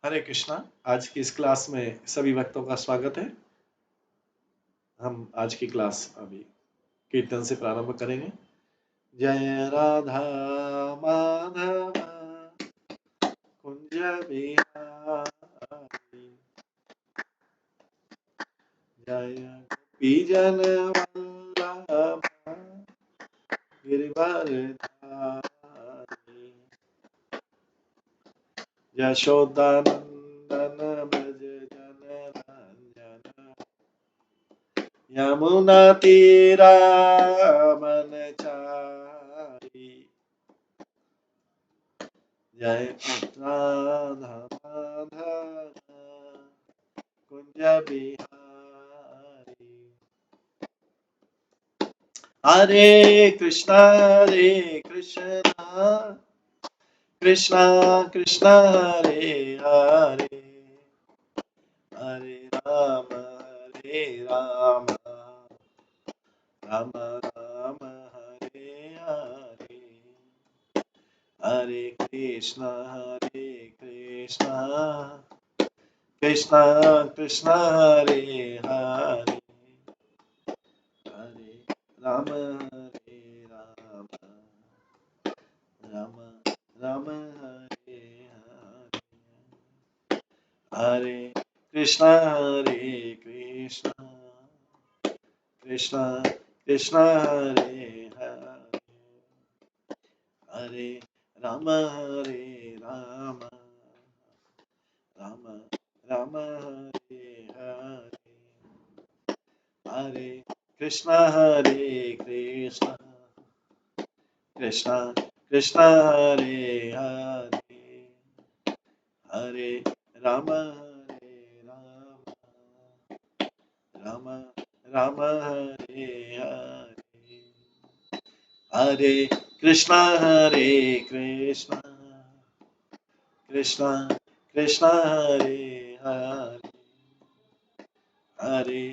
हरे कृष्णा। आज की इस क्लास में सभी भक्तों का स्वागत है। हम आज की क्लास अभी कीर्तन से प्रारंभ करेंगे। जय राधा माधव कुंज बिहारी, जय गोपी जन वल्लभ गिरिवर धारी, यशोदानंदन ब्रज जन रंजन, यमुना तीरा मनचारी, जय राधा माधव कुंज बिहारी। हरे कृष्णा कृष्णा कृष्णा हरे हरे, हरे राम राम राम हरे हरे, हरे कृष्णा कृष्णा कृष्णा हरे हरे, हरे राम राम राम हरे हरे, हरे कृष्णा कृष्णा कृष्णा हरे हरे, हरे राम राम राम हरे हरे, हरे कृष्णा कृष्णा कृष्णा हरे हरे, हरे राम राम राम हरे हरे, हरे कृष्णा कृष्णा कृष्णा हरे हरे, हरे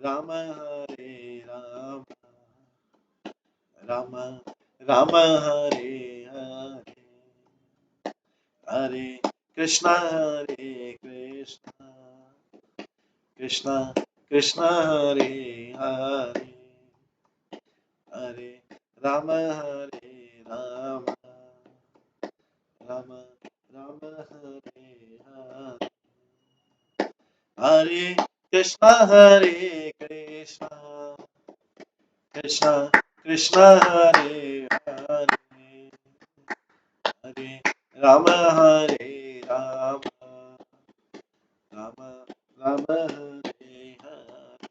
राम राम राम हरे हरे, हरे कृष्णा कृष्णा कृष्णा हरे हरे, हरे राम राम राम राम हरे हरे, हरे कृष्णा कृष्णा कृष्णा हरे हरे, हरे राम राम राम राम हरे हरे,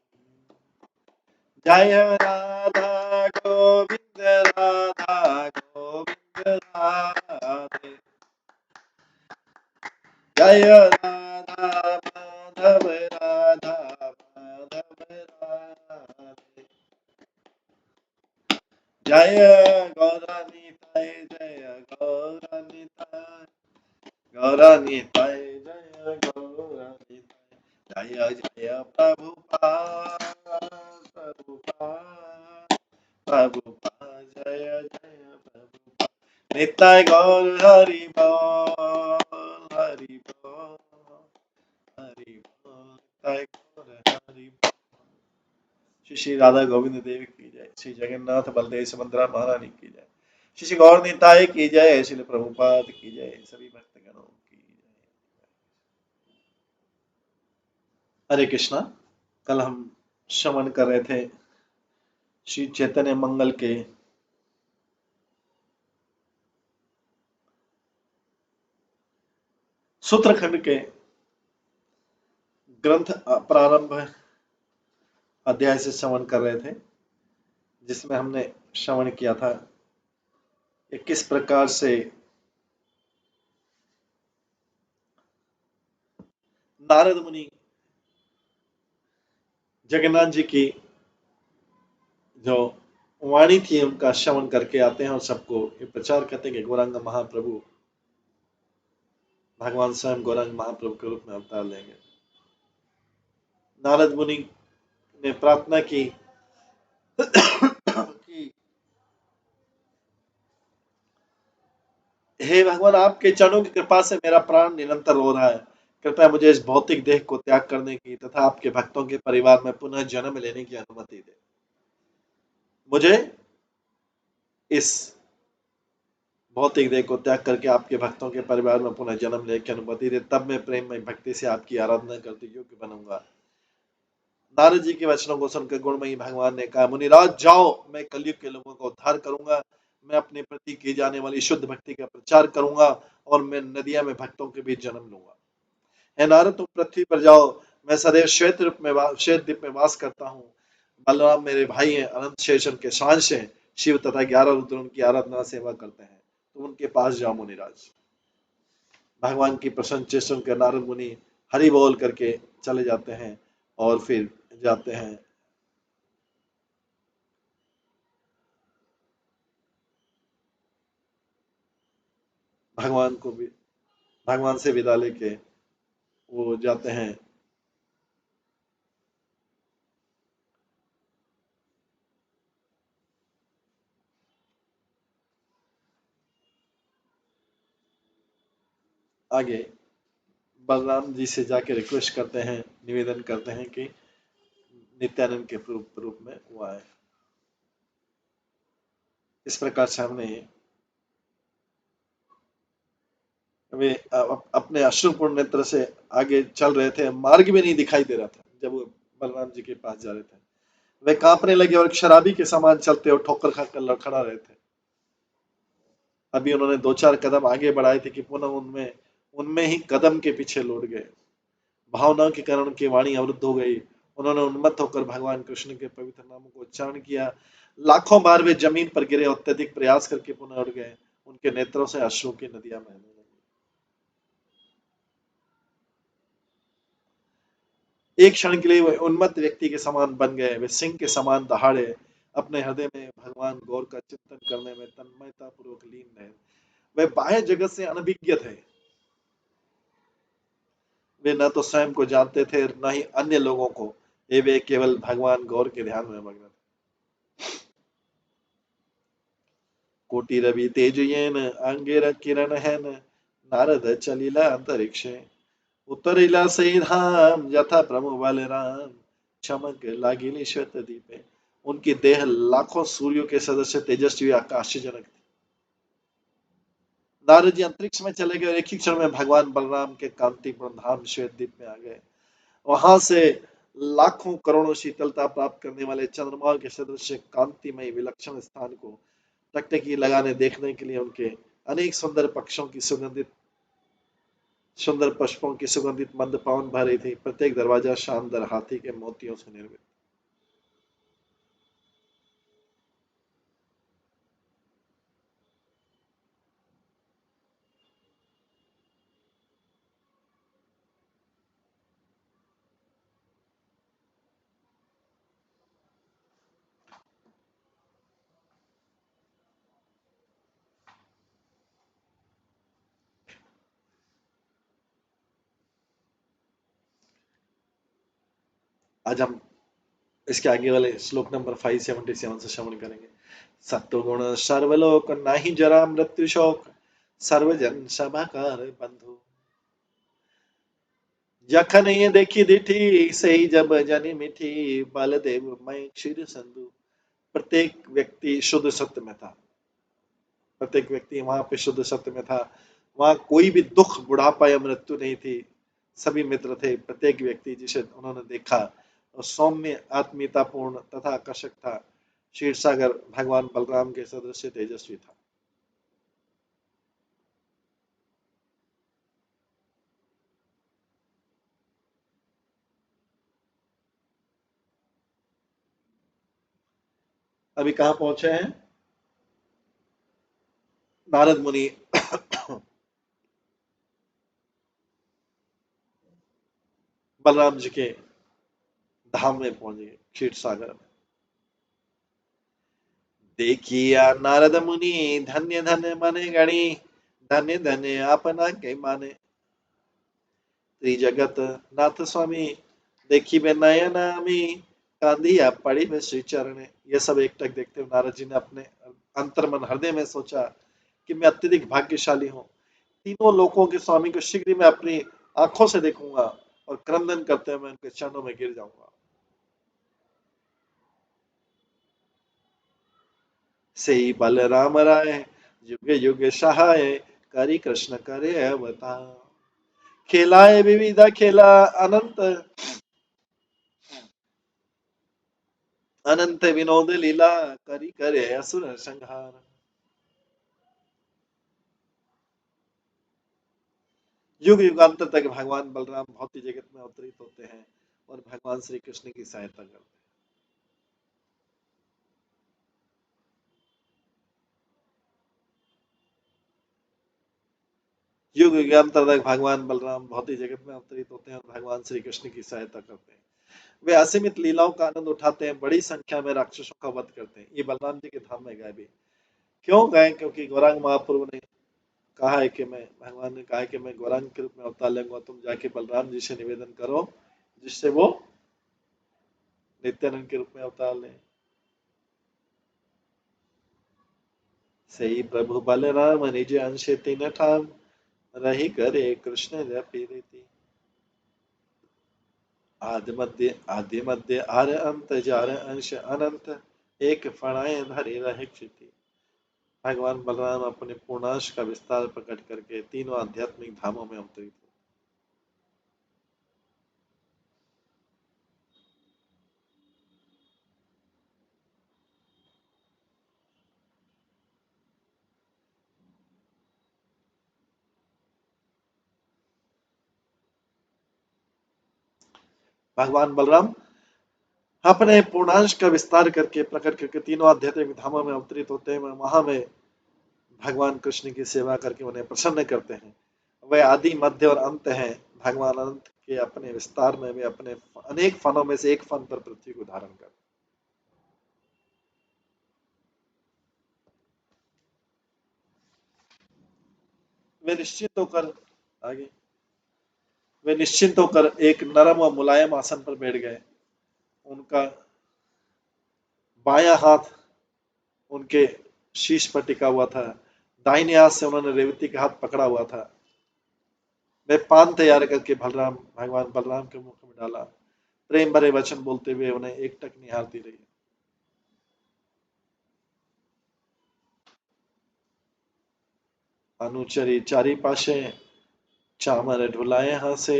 जय राधा गोविंद राधे, जय राधा माधव राधे, जय गौरानिताय गौरानिताय जय गौरानिताय, जय जय प्रभुपाद जय जय प्रभुपाद, निताय गौर हरि बोल हरि बोल हरि बोल, निताय गौर हरि बोल। श्री राधा गोविंद देव की जय, श्री जगन्नाथ बलदेव सुभद्रा महारानी की जय, श्री गौर निताय की जय, श्री प्रभुपाद की जय, सभी भक्तगणों की जय। हरे कृष्णा। कल हम श्रवण कर रहे थे श्री चैतन्य मंगल के सूत्रखंड के ग्रंथ प्रारंभ अध्याय से श्रवण कर रहे थे, जिसमें हमने श्रवण किया था कि किस प्रकार से नारद मुनि जगन्नाथ जी की जो वाणी थी उनका श्रवण करके आते हैं और सबको ये प्रचार करते हैं कि गौरांग महाप्रभु भगवान स्वयं गौरांग महाप्रभु के रूप में अवतार लेंगे। नारद मुनि ने प्रार्थना की कि हे भगवान, आपके चरणों की कृपा से मेरा प्राण निरंतर हो रहा है, कृपया मुझे इस भौतिक देह को त्याग करने की तथा आपके भक्तों के परिवार में पुनः जन्म लेने की अनुमति दे। मुझे इस भौतिक देह को त्याग करके आपके भक्तों के परिवार में पुनः जन्म लेने की अनुमति दे, तब मैं प्रेम में भक्ति से आपकी आराधना करते योग्य बनूंगा। नारद जी के वचनों को सुनकर गुणमयी भगवान ने कहा, मुनिराज जाओ, मैं कलयुग के लोगों का उद्धार करूंगा, मैं अपने प्रति की जाने वाली शुद्ध भक्ति का प्रचार करूंगा और मैं नदियां में भक्तों के बीच जन्म लूंगा। हे नारद, तुम पृथ्वी पर जाओ, मैं सदैव श्वेत द्वीप में वास करता हूँ। बलराम मेरे भाई हैं, अनंत शेषन के सांश हैं, शिव तथा 11 रुद्र उनकी आराधना सेवा करते हैं, तुम उनके पास जाओ मुनिराज। भगवान की प्रसन्न चेष्टा सुनकर नारद मुनि हरि बोल करके चले जाते हैं और फिर जाते हैं भगवान को भी भगवान से विदा लेके वो जाते हैं आगे। बलराम जी से जाके रिक्वेस्ट करते हैं, निवेदन करते हैं कि नित्यानंद के रूप में वो आए। इस प्रकार से हमने वे अपने अश्रुपूर्ण नेत्र से आगे चल रहे थे, मार्ग भी नहीं दिखाई दे रहा था जब वो बलराम जी के पास जा रहे थे। वे कांपने लगे और शराबी के समान चलते और ठोकर खाकर लड़खड़ा रहे थे। अभी उन्होंने 2-4 कदम आगे बढ़ाए थे कि पुनः उनमें उनमें ही कदम के पीछे लौट गए। भावनाओं के कारण उनकी वाणी अवरुद्ध हो गई। उन्होंने उन्मत्त होकर भगवान कृष्ण के पवित्र नामों को उच्चारण किया। लाखों बार वे जमीन पर गिरे और अत्यधिक प्रयास करके पुनः उठ गए। उनके नेत्रों से अश्रु की नदियां बहने लगी। एक क्षण के लिए वे उन्मत्त व्यक्ति के समान बन गए। वे सिंह के समान दहाड़े अपने हृदय में भगवान गौर का चिंतन करने में तन्मयता पूर्वक लीन रहे। वे बाह्य जगत से अनभिज्ञ थे। वे न तो स्वयं को जानते थे, न ही अन्य लोगों को। वे केवल भगवान गौर के ध्यान में मग्न थे। कोटि रवि तेज येन अंगेर किरण हेन नारद चलिला अंतरिक्षे उतरिला सही धाम यथा प्रभु बलराम चमक लागिली श्वेत दीपे। उनकी देह लाखों सूर्यों के सदस्य तेजस्वी आकाशजनक थी। नारद जी अंतरिक्ष में चले गए और एक ही क्षण में भगवान बलराम के कांतिपूर्ण धाम श्वेत दीप में आ गए। वहां से लाखों करोड़ों शीतलता प्राप्त करने वाले चंद्रमा के सदृश कांतिमय विलक्षण स्थान को टकटकी लगाने देखने के लिए उनके अनेक सुंदर पुष्पों की सुगंधित मंद पवन भरी थी। प्रत्येक दरवाजा शानदार हाथी के मोतियों से निर्मित। आज हम इसके आगे वाले श्लोक नंबर 577 से श्रवण करेंगे। सत्वगुण सर्वलोक नाही जरा मृत्यु शोक सर्वजन समाकार बंधु जखन ये देखी दिठी सही जब जनी मिठी बलदेव मैं क्षीर संधु। प्रत्येक व्यक्ति शुद्ध सत्य में था। प्रत्येक व्यक्ति वहां पे शुद्ध सत्य में था। वहां कोई भी दुख, बुढ़ापा या मृत्यु नहीं थी। सभी मित्र थे। प्रत्येक व्यक्ति जिसे उन्होंने देखा और सौम्य, आत्मीयतापूर्ण तथा आकर्षक था। क्षीर सागर भगवान बलराम के सदृश तेजस्वी था। अभी कहाँ पहुंचे हैं? नारद मुनि बलराम जी के धाम में पहुंच गए, क्षीर सागर में। देखिया नारद मुनि धन्य धन्य मने गणी धन्य धन्य अपना के माने त्रिजगत नाथ स्वामी देखी बे नयनामी कांदिया पड़ी में श्री चरण। ये सब एकटक देखते हुए नारद जी ने अपने अंतर्मन हृदय में सोचा कि मैं अत्यधिक भाग्यशाली हूँ। तीनों लोकों के स्वामी को शीघ्र ही मैं अपनी आंखों से देखूंगा और क्रंदन करते हुए मैं उनके चरणों में गिर जाऊंगा। से ही बलराम राय युग युग सहाय करी कृष्ण करे अवतार। खिलाए विविध खेला अनंत अनंत विनोद लीला करी करे असुर संहार। युग युगांतर तक भगवान बलराम भौतिक जगत में अवतरित होते हैं और भगवान श्री कृष्ण की सहायता करते हैं। युग युगांतर तक भगवान बलराम भौतिक जगत में अवतरित होते हैं और भगवान श्री कृष्ण की सहायता करते हैं। वे असीमित लीलाओं का आनंद उठाते हैं, बड़ी संख्या में राक्षसों का वध करते हैं। ये बलराम जी के धाम में गए भी। क्यों गए? क्योंकि गौरांग महाप्रभु ने कहा है कि मैं भगवान ने कहा है कि मैं गौरांग के रूप में अवतार लूंगा, तुम जाके बलराम जी से निवेदन करो जिससे वो नित्यानंद के रूप में अवतार लें। सही प्रभु बलराम निज अंश तीन ठाम रही करे कृष्ण जपी रीति। आदि मध्य आर अंत जार अंश अनंत एक फणाए धरे रहे क्षिति। भगवान बलराम अपने पूर्णांश का विस्तार प्रकट करके तीनों आध्यात्मिक धामों में अवतरित हुए। भगवान बलराम अपने पूर्णांश का विस्तार करके प्रकट करके तीनों आध्यात्मिक धामों में अवतरित होते हैं। वहां में भगवान कृष्ण की सेवा करके उन्हें प्रसन्न करते हैं। वे आदि मध्य और अंत हैं। भगवान अनंत के अपने विस्तार में वे अपने अनेक फनों में से एक फन पर पृथ्वी को धारण करते हैं। वे निश्चित होकर आगे वे निश्चिंत होकर एक नरम और मुलायम आसन पर बैठ गए। उनका बायां हाथ उनके शीश पर टिका हुआ था, दाहिने हाथ से उन्होंने रेवती का हाथ पकड़ा हुआ था। वे पान तैयार करके भगवान बलराम के मुख में डाला। प्रेम भरे वचन बोलते हुए उन्हें एकटक निहारती रही। अनुचरी चारी पाशे चामर ढुलाए हासे।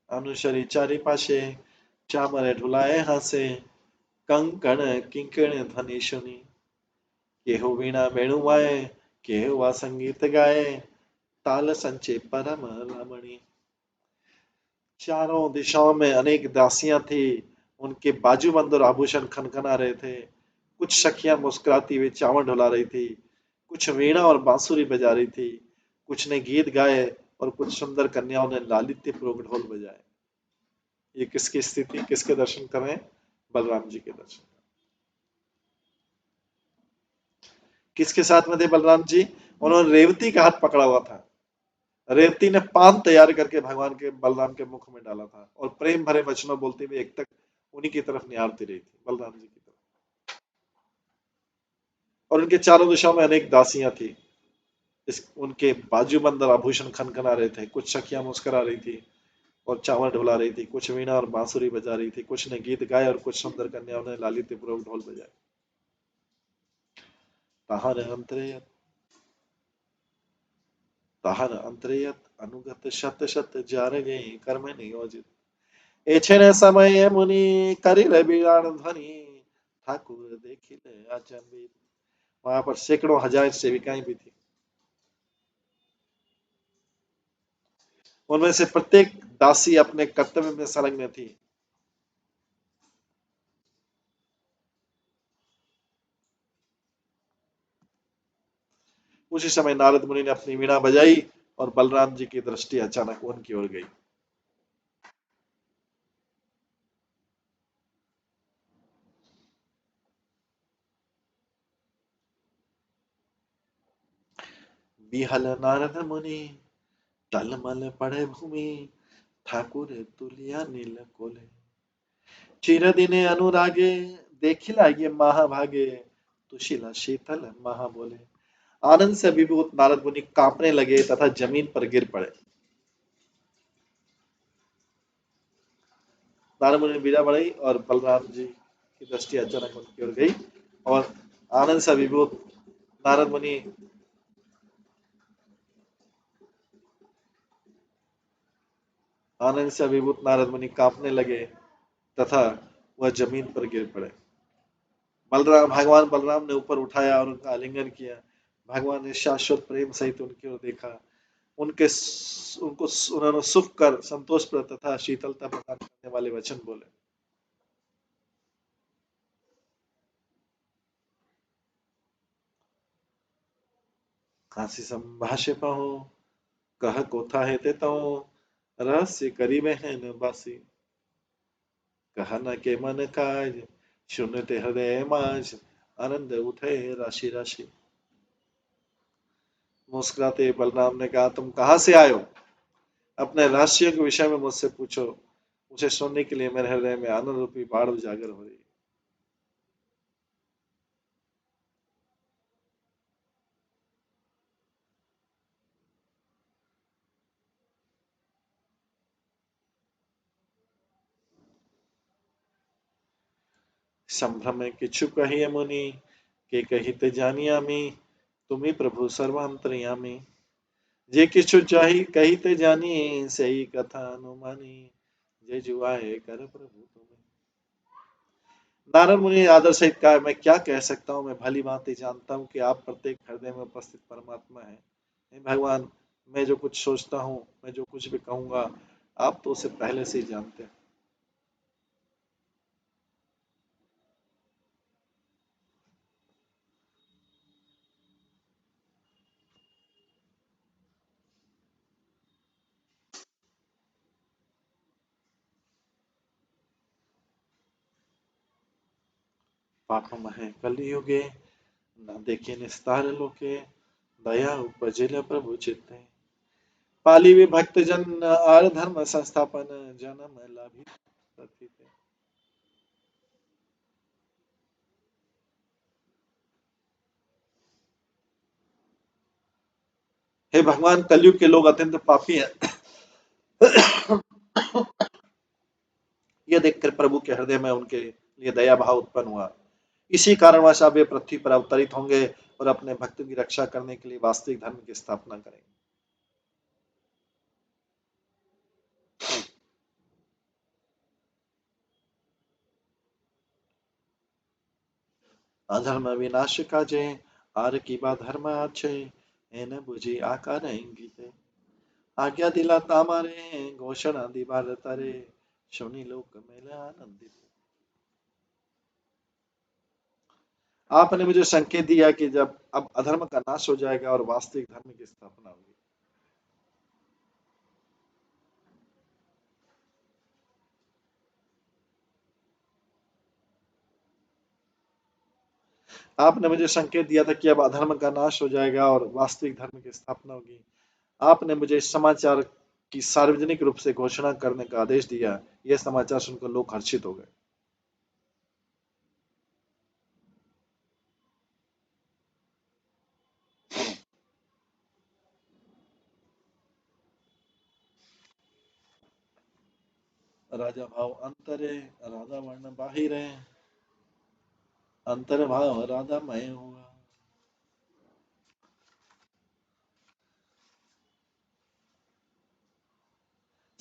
अनुचरी चारी पाशे चामर ढुलाए हासे। कंकण किंकण ध्वनि सुनी। केहू वीणा वेणुवाए केहू वा संगीत गाए। ताल संचे परम रमणी। चारों दिशाओं में अनेक दासियां थी। उनके बाजूबंद और आभूषण खनखना रहे थे। कुछ सखियां मुस्कुराती हुई चावल ढुला रही थी, कुछ वीणा और बांसुरी बजा रही थी, कुछ ने गीत गाए और कुछ सुंदर कन्याओं ने लालित्य पूर्वक ढोल बजाए। ये किसकी स्थिति, किसके दर्शन कर रहे हैं? बलराम जी के दर्शन। किसके साथ में थे बलराम जी? उन्होंने रेवती का हाथ पकड़ा हुआ था। रेवती ने पान तैयार करके भगवान के बलराम के मुख में डाला था और प्रेम भरे वचनों बोलते हुए एक तक उन्हीं की तरफ निहारती रही थी, बलराम जी की तरफ। और उनके चारों दिशाओं में अनेक दासियां थी। उनके बाजूबंद और आभूषण खनखना रहे थे। कुछ सखियां मुस्कुरा रही थी और चावल ढुला रही थी, कुछ वीणा और बांसुरी बजा रही थी, कुछ ने गीत गाए और कुछ सुंदर कन्याओं ने लालित्यपूर्वक ढोल बजाए। ताहर अंतरेयत ताहर अंतरेयत अनुगत शत शत जारगे कर्म नियोजित। एछे समय मुनि करिल बिरान ध्वनि ठाकुर देखिले अचंबित। वहां पर सैकड़ों हजार सेविकाएं भी थी। उनमें से प्रत्येक दासी अपने कर्तव्य में संलग्न थी। उसी समय नारद मुनि ने अपनी वीणा बजाई और बलराम जी की दृष्टि अचानक उनकी ओर गई। बिहल नारद मुनि टलमल पड़े भूमि ठाकुर तुलिया नील कोले। चिर दिने अनुरागे देखिला ये महाभागे तुशिला शीतल महा बोले। आनंद से अभिभूत नारद मुनि कांपने लगे तथा जमीन पर गिर पड़े। नारद मुनि ने बीड़ा बढ़ाई और बलराम जी की दृष्टि अचानक उनकी ओर गई और आनंद से अभिभूत नारद मुनि आनंद से अभिभूत नारद मुनि कांपने लगे तथा वह जमीन पर गिर पड़े। भगवान बलराम ने ऊपर उठाया और उनका आलिंगन किया। भगवान ने शाश्वत प्रेम सहित उनकी ओर देखा। उनके उनको उन्होंने सुख कर संतोष पर तथा शीतलता प्रदान करने वाले वचन बोले। काशी संभाषे पाहो कह कोथा हेते तो रहस्य करीबे हैं न बासी कहा न के मन काज सुनते हृदय माज आनंद उठे राशि राशि। मुस्कुराते बलराम ने कहा, तुम कहाँ से आए हो? अपने रहस्यों के विषय में मुझसे पूछो। उसे सुनने के लिए मेरे हृदय में आनंद रूपी बाढ़ उजागर हो रही है। संभ्रम किछु कहिए मुनि के कहिते जानियामी तुम्ही प्रभु सर्वांतरयामी जे किछु चाही कहिते जानी सही कथा अनुमानी जय जुआए कर प्रभु तुम्हें। नारद मुनि ने आदर सहित कहा, मैं क्या कह सकता हूँ। मैं भली भांति जानता हूँ कि आप प्रत्येक हृदय में उपस्थित परमात्मा है। हे भगवान, मैं जो कुछ सोचता हूँ, मैं जो कुछ भी कहूंगा, आप तो उसे पहले से ही जानते हैं। पापम है कलियुगे न देखे निस्तार लोके दया उपजिल प्रभु चित्ते पाली भी भक्त जन आर धर्म संस्थापन जन्म लाभी प्रतीते। हे भगवान, कलयुग के लोग अत्यंत पापी हैं। यह देखकर प्रभु के हृदय में उनके लिए दया भाव उत्पन्न हुआ। इसी कारणवश अब वे पृथ्वी पर अवतरित होंगे और अपने भक्तों की रक्षा करने के लिए वास्तविक धर्म की स्थापना करेंगे। अधर्म विनाश काजे आर की बा धर्म अच्छे एन बुझी आकार इंगिते आज्ञा दिला तामारे घोषणा दीवार तरे सुनी लोक मेला आनंदित। आपने मुझे संकेत दिया कि जब अब अधर्म का नाश हो जाएगा और वास्तविक धर्म की स्थापना होगी। आपने मुझे संकेत दिया था कि अब अधर्म का नाश हो जाएगा और वास्तविक धर्म की स्थापना होगी। आपने मुझे इस समाचार की सार्वजनिक रूप से घोषणा करने का आदेश दिया। यह समाचार सुनकर लोग हर्षित हो गए। राजा भाव अंतरे राधा वर्ण बाहिरे अंतर भाव राधा मय हुआ।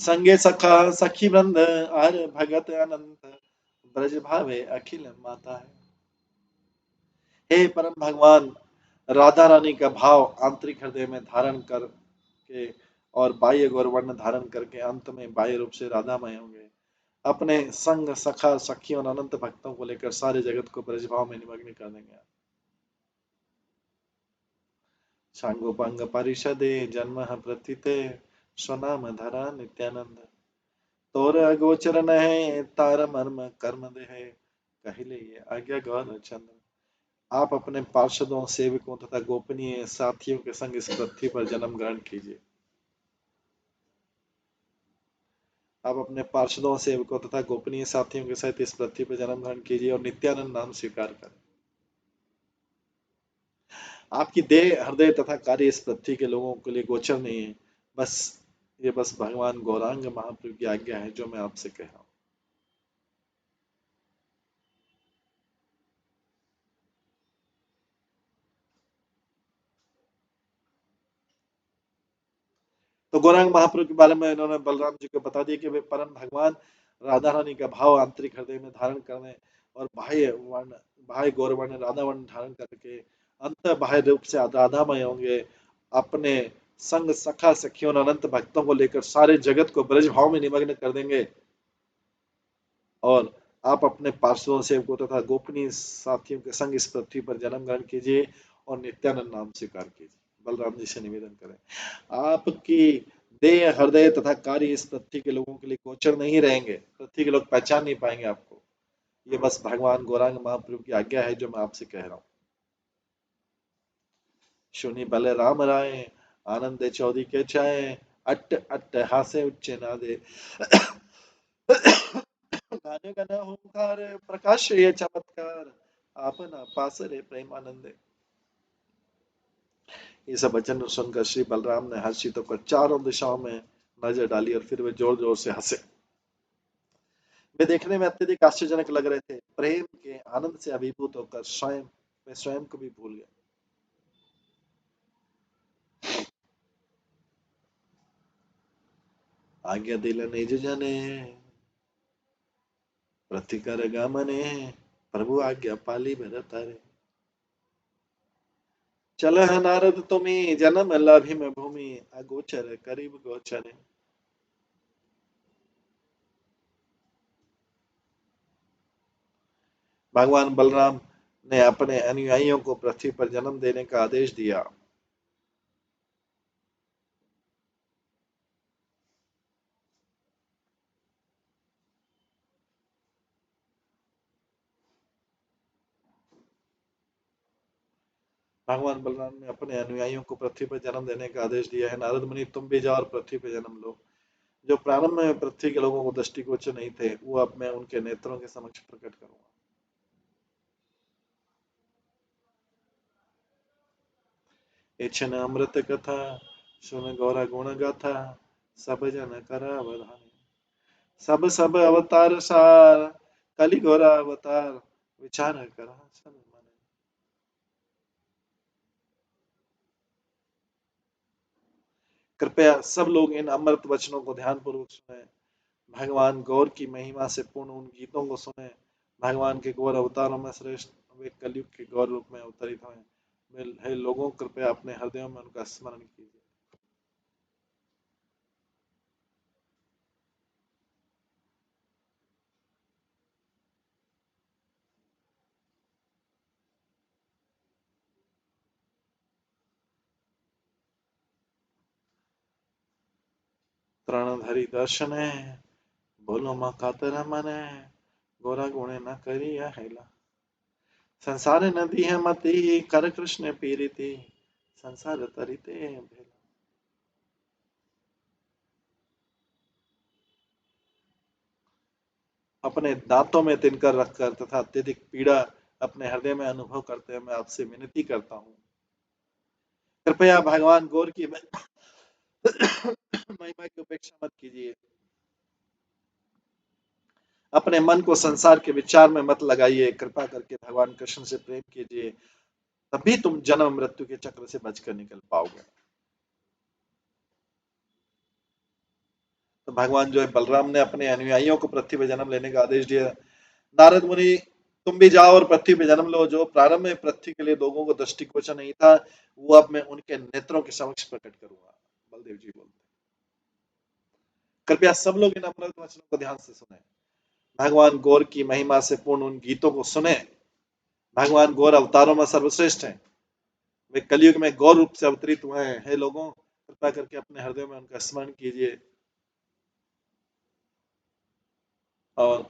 संगे सखा सखी वृंद आर भगत अनंत ब्रज भावे अखिल माता है। हे परम भगवान, राधा रानी का भाव आंतरिक हृदय में धारण करके और बाह्य गौरवर्ण धारण करके अंत में बाह्य रूप से राधामय होंगे। अपने संग सखा सखियों और अनंत भक्तों को लेकर सारे जगत को ब्रजभाव में निमग्न कर देंगे। सांगोपांग परिषदे जन्म प्रथिते स्वनाम धरा नित्यानंद तोर अगोचर है तार मर्म कर्म दे कहले ये आज्ञा गौर चंद्र। आप अपने पार्षदों सेवकों तथा गोपनीय साथियों के संग इस पृथ्वी पर जन्म ग्रहण कीजिए। आप अपने पार्षदों सेवकों तथा गोपनीय साथियों के साथ इस पृथ्वी पर जन्म ग्रहण कीजिए और नित्यानंद नाम स्वीकार करें। आपकी देह हृदय तथा कार्य इस पृथ्वी के लोगों के लिए गोचर नहीं है। बस ये बस भगवान गौरांग महाप्रभु की आज्ञा है जो मैं आपसे कह रहा हूँ। तो गौरांग महाप्रभु के बारे में इन्होंने बलराम जी को बता दिया कि वे परम भगवान राधा रानी का भाव आंतरिक हृदय में धारण करने और बाह्य गौर वर्ण राधा वर्ण धारण करके अंत बाह्य रूप से राधामय होंगे। अपने संग सखा सखियों और अनंत भक्तों को लेकर सारे जगत को ब्रज भाव में निमग्न कर देंगे। और आप अपने पार्षदों सेवकों तथा गोपनीय साथियों के संग इस पृथ्वी पर जन्म ग्रहण कीजिए और नित्यानंद नाम स्वीकार कीजिए। बलराम जी से निवेदन करें। आपकी देह हृदय तथा कार्य इस पृथ्वी के लोगों के लिए गोचर नहीं रहेंगे। पृथ्वी के लोग पहचान नहीं पाएंगे आपको। ये बस भगवान गौरांग महाप्रभु की आज्ञा है जो मैं आपसे कह रहा हूँ। सुनी भले राम राय आनंद चौधरी के चाहे अट्ट अट्ट हासे उच्चे नादे गाने गाना होंकार प्रकाश ये चमत्कार आपना पास रे प्रेमानंदे। ये सब वचन सुनकर श्री बलराम ने हर्षित होकर चारों दिशाओं में नजर डाली और फिर वे जोर जोर से हंसे। वे देखने में अत्यधिक आश्चर्यजनक लग रहे थे। प्रेम के आनंद से अभिभूत होकर वे स्वयं को भी भूल गए। आज्ञा दिल निज जने प्रतिकर गमने प्रभु आज्ञा पाली भरत रे। चल नारद तुमी जन्म लाभी में भूमि अगोचर करीब गोचर। भगवान बलराम ने अपने अनुयायियों को पृथ्वी पर जन्म देने का आदेश दिया। भगवान बलराम ने अपने अनुयायियों को पृथ्वी पर जन्म देने का आदेश दिया है। नारद मुनि तुम भी जाओ और पृथ्वी पर जन्म लो। जो प्रारंभ में पृथ्वी के लोगों को दृष्टिगोचर नहीं थे वो अब मैं उनके नेत्रों के समक्ष प्रकट करूंगा। इच्छन अमृत कथा सुन गौरा गुण गाथा सब जन करा अवधान। सब सब अवतार सार कलि गौरा अवतार विचार करा सब मन। कृपया सब लोग इन अमृत वचनों को ध्यान पूर्वक सुने। भगवान गौर की महिमा से पूर्ण उन गीतों को सुने। भगवान के गौर अवतारों में श्रेष्ठ वे कलयुग के गौर रूप में अवतरित हुए। हे लोगों कृपया अपने हृदयों में उनका स्मरण कीजिए। त्राणधरी दर्शन बोलो माँ कातर मने गोरा गुणे न करिया हैला। संसार नदी है मती कर कृष्ण पीरिति संसार तरिते भेला। अपने दांतों में तिनकर रखकर तथा अत्यधिक पीड़ा अपने हृदय में अनुभव करते हुए मैं आपसे विनती करता हूँ। कृपया भगवान गौर की महिमा की उपेक्षा मत कीजिए। अपने मन को संसार के विचार में मत लगाइए। कृपा करके भगवान कृष्ण से प्रेम कीजिए। तभी तुम जन्म मृत्यु के चक्र से बचकर निकल पाओगे। तो भगवान जो है बलराम ने अपने अनुयायियों को पृथ्वी पर जन्म लेने का आदेश दिया। नारद मुनि तुम भी जाओ और पृथ्वी पे जन्म लो। जो प्रारंभ में पृथ्वी के लिए लोगों को दृष्टिगोचर नहीं था वो अब मैं उनके नेत्रों के समक्ष प्रकट करूंगा। बलदेव जी बोलते कृपया सब लोग इन अमृत वचनों को ध्यान से सुने। भगवान गौर की महिमा से पूर्ण उन गीतों को सुने। भगवान गौर अवतारों में सर्वश्रेष्ठ हैं। वे कलयुग में गौर रूप से अवतरित हुए हैं। हे लोगों कृपा करके अपने हृदय में उनका स्मरण कीजिए। और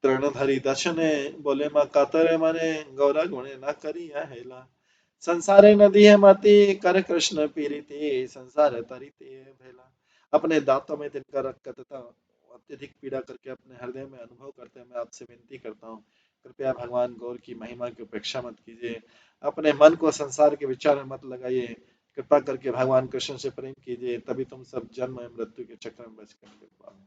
तृणधरी दर्शने बोले माँ कातरे मने गौरा गुणे न करिया हेला। संसारे नदी है मती कर कृष्ण पीरिति संसार तरिते भेला। अपने दांतों में तिनका रख तथा अत्यधिक पीड़ा करके अपने हृदय में अनुभव करते हैं मैं आपसे विनती करता हूँ। कृपया भगवान गौर की महिमा की उपेक्षा मत कीजिए। अपने मन को संसार के विचार में मत लगाइए, कृपा करके भगवान कृष्ण से प्रेम कीजिए, तभी तुम सब जन्म एवं मृत्यु के चक्र में बच कर निकल पाओगे।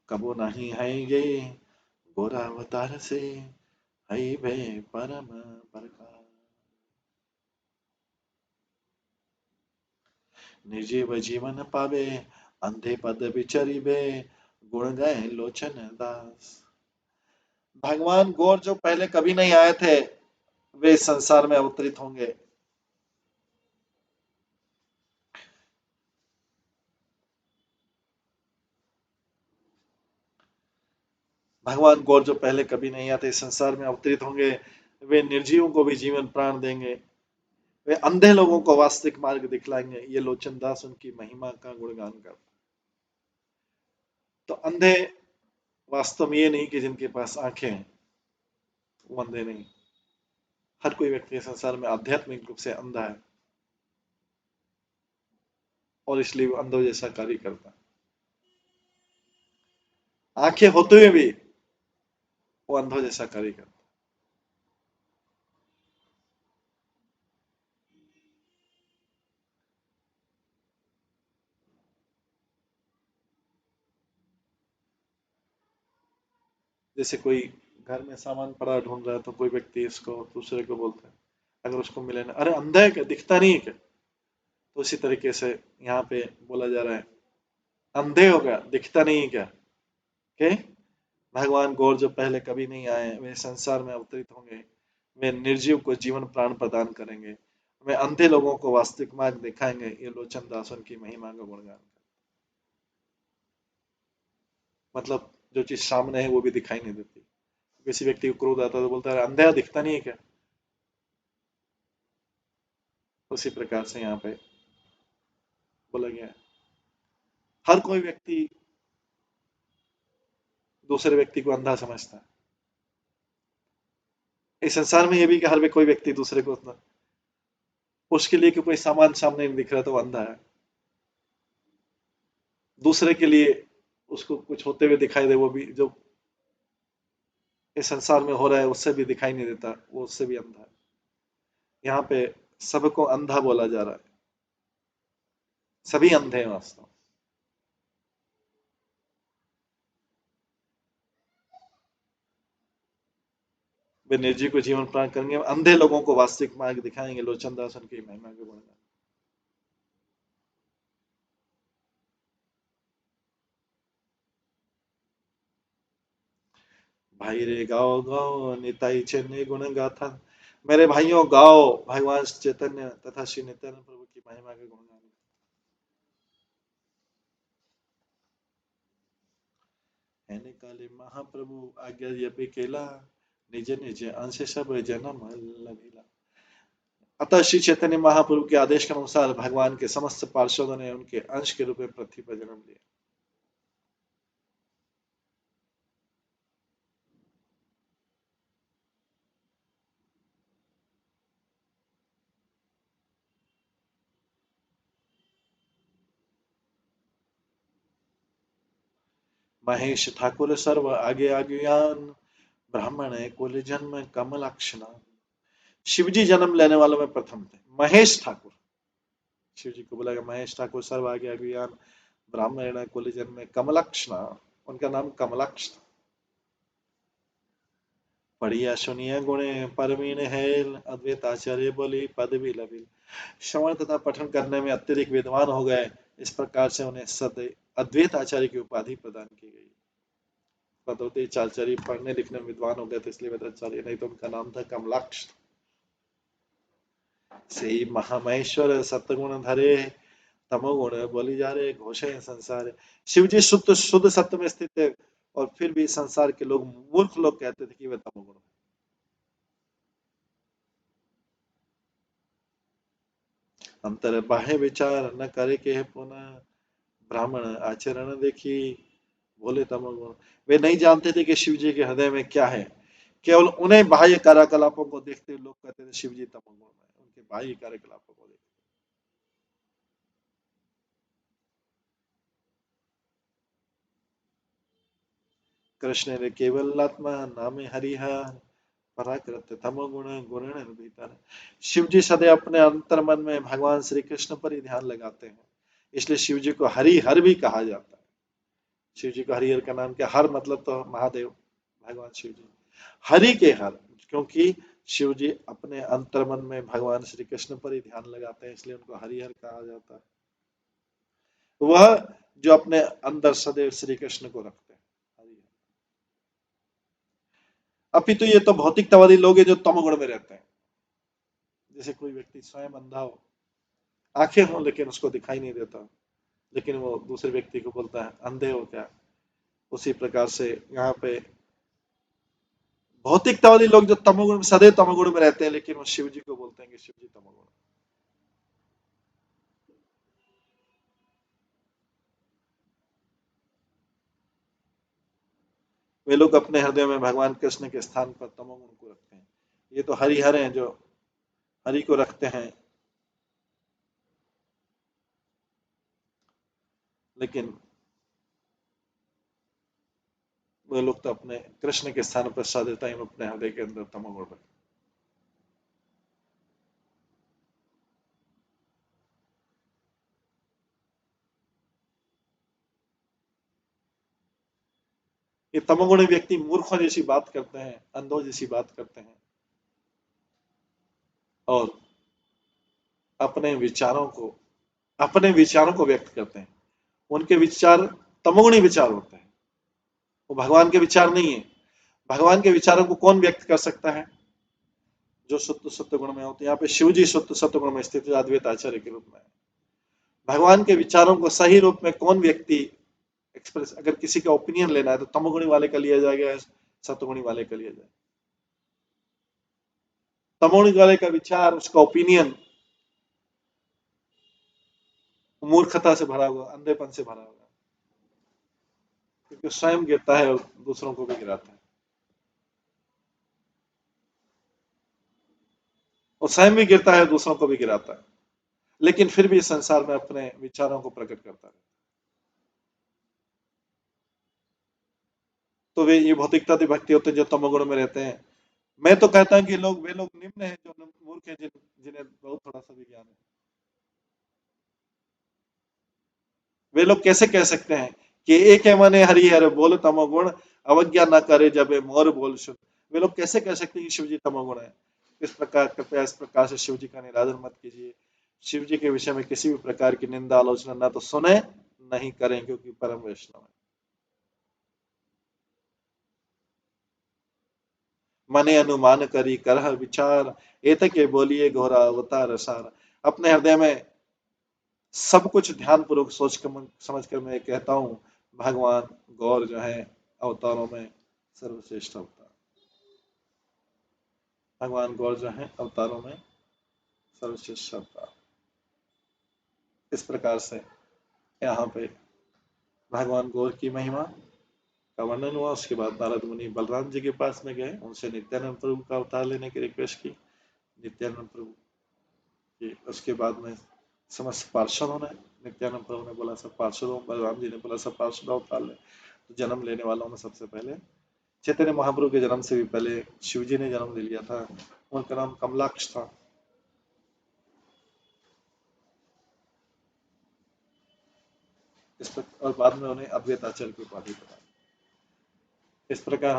कबो नहीं आएंगे गोरा अवतार से, हई भे परम प्रकाश। निर्जीव जीवन पावे, अंधे पद विचरिबे, गुण गए लोचन दास। भगवान गौर जो पहले कभी नहीं आए थे, वे इस संसार में अवतरित होंगे। भगवान गौर जो पहले कभी नहीं आते इस संसार में अवतरित होंगे। वे निर्जीवों को भी जीवन प्राण देंगे, वे अंधे लोगों को वास्तविक मार्ग दिखलाएंगे। ये लोचन दास उनकी महिमा का गुणगान करते। तो अंधे वास्तव में ये नहीं कि जिनके पास आंखें हैं वो अंधे नहीं। हर कोई व्यक्ति संसार में आध्यात्मिक रूप से अंधा है और इसलिए वो अंधों जैसा कार्य करता है। आंखें होते हुए भी वो अंधों जैसा कार्य करता है। जैसे कोई घर में सामान पड़ा ढूंढ रहा है तो कोई व्यक्ति इसको दूसरे को बोलता है, अगर उसको मिले ना, अरे अंधा है क्या, दिखता नहीं है क्या। तो उसी तरीके से यहाँ पे बोला जा रहा है, अंधे हो गया, दिखता नहीं है क्या। के भगवान गौर जो पहले कभी नहीं आए, वे संसार में अवतरित होंगे। वे निर्जीव को जीवन प्राण प्रदान करेंगे, वे अंधे लोगों को वास्तविक मार्ग दिखाएंगे। ये लोचन दास उनकी महिमा का गुणगान। मतलब जो चीज सामने है वो भी दिखाई नहीं देती। किसी व्यक्ति को क्रोध आता है तो बोलता है अंधेरा दिखता नहीं है क्या। उसी प्रकार से यहाँ पे बोला गया है, हर कोई व्यक्ति दूसरे व्यक्ति को अंधा समझता है। इस संसार में ये भी कि हर कोई व्यक्ति दूसरे को उसके लिए कि कोई सामान सामने नहीं दिख रहा तो वो अंधा है। दूसरे के लिए उसको कुछ होते हुए दिखाई दे, वो भी जो इस संसार में हो रहा है उससे भी दिखाई नहीं देता, वो उससे भी अंधा है। यहाँ पे सबको अंधा बोला जा रहा है, सभी अंधे हैं वास्तव। वे निर्जीव को जीवन प्रदान करेंगे, अंधे लोगों को वास्तविक मार्ग दिखाएंगे। लोचन दास उनकी महिमा के गुणगान। भाई रे गाओ गाओ निताई चैतन्य गुण गाथा। मेरे भाइयों गाओ भगवान चैतन्य तथा श्री नित्यानंद प्रभु की महिमा के गुणगान। हैने काले महाप्रभु आज्ञा यपि केला, निज निज अंश सब जन्म लभिला। अतः श्री चैतन्य महाप्रभु के आदेश के अनुसार भगवान के समस्त पार्षदों ने उनके अंश के रूप में पृथ्वी पर जन्म लिया। महेश ठाकुर सर्व आगे आगुयान, ब्राह्मण कुल जन्म कमलक्षण। शिव जी जन्म लेने वालों में प्रथम थे, महेश ठाकुर। शिव जी को बोला गया महेश ठाकुर सर्व आगे अज्ञान, ब्राह्मण कुल जन्म कमलक्षण। उनका नाम कमलक्ष था। पढ़िया सुनिया गुणे परवीन हेल, अद्वैत आचार्य बोली पदवी लभिल। श्रवण तथा पठन करने में अत्यधिक विद्वान हो गए, इस प्रकार से उन्हें सद अद्वैत आचार्य की उपाधि प्रदान की गई। पदवती आचार्य पढ़ने लिखने में विद्वान हो गए थे इसलिए वेदाचार्य, नहीं तो उनका नाम था कमलाक्ष। से महामहेश्वर सतगुण धरे, तमोगुण बोली जा रहे घोषे संसार। शिव जी शुद्ध शुद्ध सत्य में स्थित है, और फिर भी संसार के लोग, मूर्ख लोग कहते थे कि वे तमोगुण। अंतर बाह्य विचार न करे के पुनः, ब्राह्मण आचरण देखी बोले तमोगुण। वे नहीं जानते थे कि शिव जी के हृदय में क्या है, केवल उन्हें बाह्य कार्यकलापों को देखते लोग कहते थे शिव जी तमोगुण में, उनके बाह्य कार्यकलापों को देखते। कृष्ण रे केवलात्मा नामे हरिहर पराकृत तमोगुण गुणन भीतर। शिव जी सदैव अपने अंतर मन में भगवान श्री कृष्ण पर ही ध्यान लगाते हैं, इसलिए शिव जी को हरिहर भी कहा जाता है। शिव जी का हरिहर का नाम क्या? हर मतलब तो महादेव भगवान शिव जी, हरि के हर, क्योंकि शिव जी अपने अंतर मन में भगवान श्री कृष्ण पर ही ध्यान लगाते हैं, इसलिए उनको हरिहर कहा जाता है। वह जो अपने अंदर सदैव श्री कृष्ण को रखते हैं, हरिहर। अपितु ये तो भौतिकतावादी लोग हैं जो तमोगुण में रहते हैं। जैसे कोई व्यक्ति स्वयं अंधा हो, आंखें हो लेकिन उसको दिखाई नहीं देता, लेकिन वो दूसरे व्यक्ति को बोलता है अंधे हो क्या। उसी प्रकार से यहाँ पे भौतिकतावादी लोग जो तमोगुण में, सदैव तमोगुण में रहते हैं, लेकिन वो शिव जी को बोलते हैं कि शिव जी तमोगुण। वे लोग अपने हृदय में भगवान कृष्ण के स्थान पर तमोगुण को रखते हैं। ये तो हरिहर हैं जो हरि को रखते हैं, लेकिन वे लोग तो अपने कृष्ण के स्थान पर सदैव टाइम अपने हृदय के अंदर तमोगुण रखते हैं। ये तमोगुणी व्यक्ति मूर्खों जैसी बात करते हैं, अंधों जैसी बात करते हैं, और अपने विचारों को व्यक्त करते हैं। उनके विचार तमोगुणी विचार होते हैं, वो भगवान के विचार नहीं है। भगवान के विचारों को कौन व्यक्त कर सकता है? जो शुद्ध सत्य गुण में होते हैं। यहाँ पे शिव जी शुद्ध सत्य गुण में स्थित है, अद्वैत आचार्य के रूप में। भगवान के विचारों को सही रूप में कौन व्यक्ति एक्सप्रेस, अगर किसी का ओपिनियन लेना है तो तमोगुणी वाले का लिया जाएगा, सत्वगुणी वाले का लिया जाएगा। तमोगुणी वाले का विचार, उसका ओपिनियन मूर्खता से भरा हुआ, अंधेपन से भरा हुआ, क्योंकि स्वयं गिरता है और दूसरों को भी गिराता है, और स्वयं भी गिरता है, दूसरों को भी गिराता है, लेकिन फिर भी संसार में अपने विचारों को प्रकट करता है। तो ये भौतिकतावादी भक्ति होते हैं जो तमोगुण में रहते हैं। मैं तो कहता हूं कि वे लोग निम्न हैं जो मूर्ख हैं, जिन्हें बहुत थोड़ा सा भी ज्ञान है। वे लोग कैसे कह सकते हैं कि एक है मने हरिहर बोल तमोगुण, अवज्ञा न करे जब मोर बोल सुन। वे लोग कैसे कह सकते हैं कि शिव जी तमोगुण है? इस प्रकार, कृपया इस प्रकार से शिव जी का निरादर मत कीजिए। शिव जी के विषय में किसी भी प्रकार की निंदा आलोचना ना तो सुने, नहीं करें, क्योंकि परम वैष्णव है। मने अनुमान करी करह विचार, एत के बोलिए घोरा अवतार सार। अपने हृदय में सब कुछ ध्यान पूर्वक सोच कर समझ कर मैं कहता हूँ, भगवान गौर जो है अवतारों में सर्वश्रेष्ठ अवतार। भगवान गौर जो है अवतारों में सर्वश्रेष्ठ अवतार। इस प्रकार से यहाँ पे भगवान गौर की महिमा का वर्णन हुआ। उसके बाद नारद मुनि बलराम जी के पास में गए, उनसे नित्यानंद प्रभु का अवतार लेने की रिक्वेस्ट की। नित्यानंद प्रभु की उसके बाद में समस्त पार्षदों ने, नित्यानंद प्रभु ने बोला सब पार्षदों, बलराम जी ने बोला सब पार्षदों अवतार ले। तो जन्म लेने वालों में सबसे पहले चैतन्य महाप्रभु के जन्म से भी पहले शिव जी ने जन्म ले लिया था। उनका नाम कमलाक्ष था। और बाद में उन्हें अद्वैत आचार्य की उपाधि प्रदान। इस प्रकार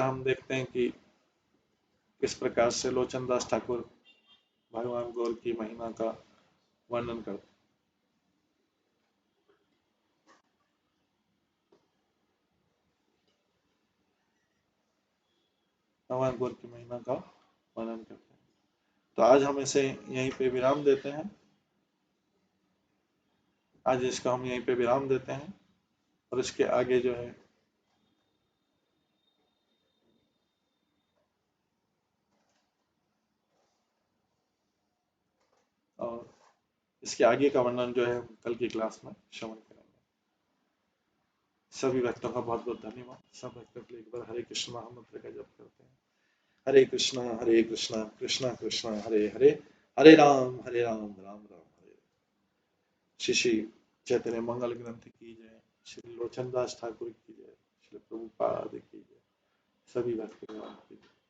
हम देखते हैं कि किस प्रकार से लोचन दास ठाकुर भगवान गौर की महिमा का वर्णन करते। भगवान गौर की महिमा का वर्णन करते हैं। तो आज हम इसे यहीं पे विराम देते हैं। आज इसका हम यहीं पे विराम देते हैं, और इसके आगे जो है और इसके आगे का वर्णन जो है कल की क्लास में श्रवण करेंगे। सभी भक्तों का बहुत बहुत धन्यवाद। सब भक्तों के लिए एक बार हरे कृष्ण महामंत्र का जप करते हैं। हरे कृष्णा कृष्णा कृष्णा हरे हरे, हरे राम राम राम हरे। श्री श्री चैतन्य मंगल ग्रंथ की जय, श्री लोचन दास ठाकुर की जय, श्री प्रभुपाद की जय, सभी भक्तगण की जय।